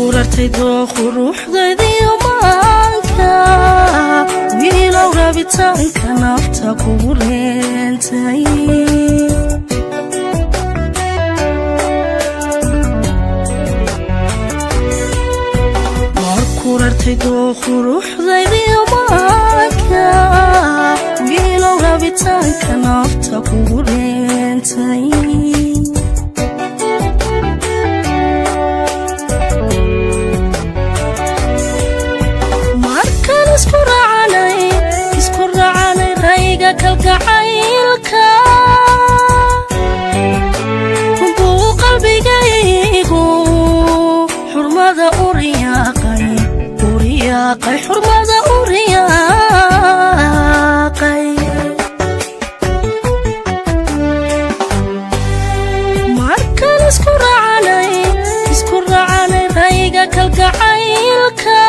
markuurartay dooqu ruuxdaydiyo maanka wiilow rabitaanka nafta kugu reentay markuurartay dooqu ruuxdaydiyo maanka wiilow rabitaanka nafta kugu reentay isku racanay rayga kalgacaylka buu qalbigaygu xurmada u riyaaqay xurmada u riyaaqay markan isku racanay rayga kalgacaylka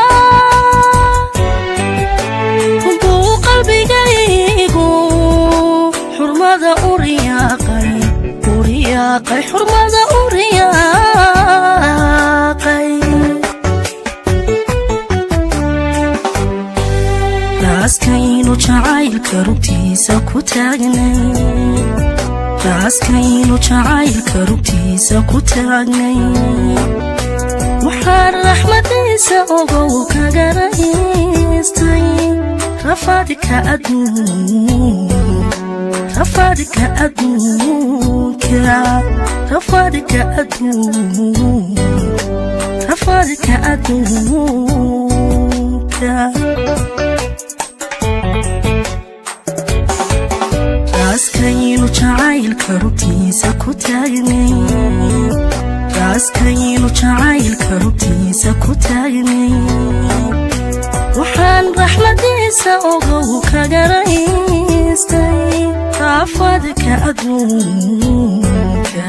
xurmada u riyaaqay raaskaynu jacaylka rugtiisa ku taagnay raaskaynu jacaylka rugtiisa ku taagnay waxaan raxmadiisa ogow kaga raystay rafaadka adduunka rafaadka adduunka rafaadka adduunka rafaadka adduunka raaskaynu jacaylka rugtiisa ku taagnay raaskaynu jacaylka rugtiisa ku taagnay waxaan raxmadiisa ogow kaga raystay rafaadka adduunka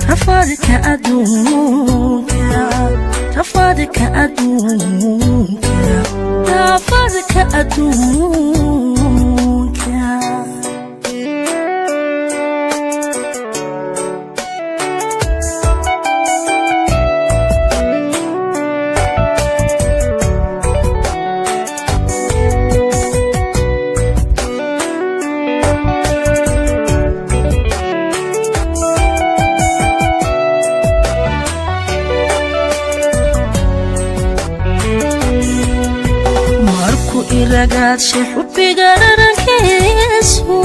rafaadka adduunka rafaadka adduunka rafaadka adduunka iragaadshe xubbiga dharankiisu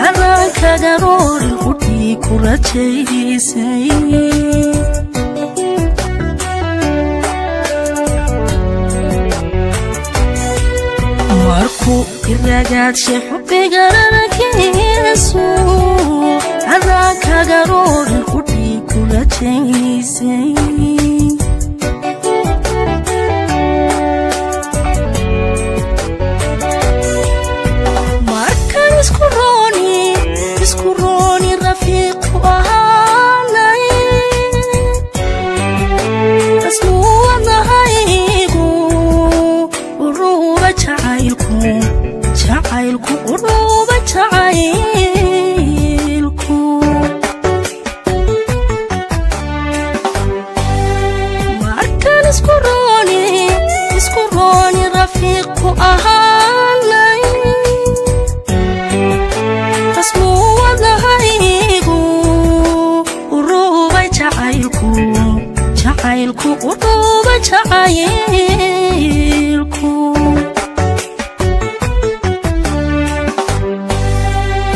adaan kaga roorin qudhii ku rajaysay markuu iragaadshe xubbiga dharankiisu adaan kaga roorin qudhii ku rajaysay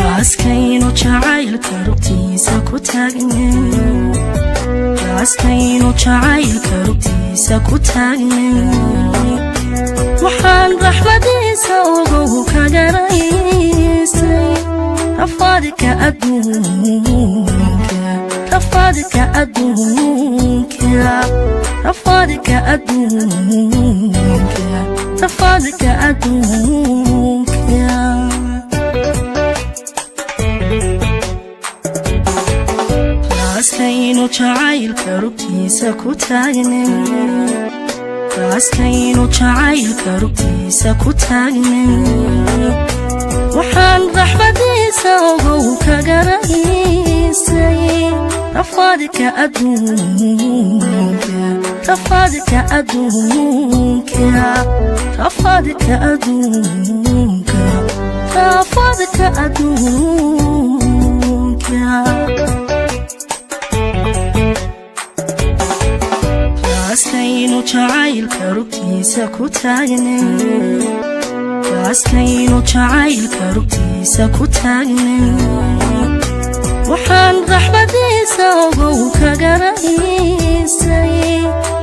raaskaynu jacaylka rugtiisa ku taagnay raaskaynu jacaylka rugtiisa ku taagnay waxaan raxmadiisa ogow kaga raystay rafaadka adduunka rafaadka adduunka rafaadka adduunka rafaadka adduunka raaskaynu jacaylka rugtiisa ku taagnay raaskaynu jacaylka rugtiisa ku taagnay waxaan raxmadiisa ogow kaga raystay rafaadka adduunka رفضك أدونك رفضك أدونك رفضك أدونك raaskaynu jacaylka rugtiisa ku taagnay raaskaynu jacaylka rugtiisa ku taagnay waxaan raxmadiisa ogow kaga ra'iisay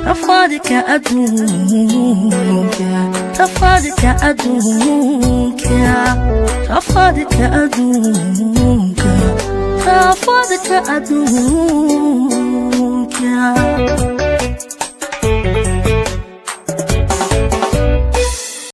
rafadka adduunka rafadka adduunka rafadka adduunka rafadka adduunka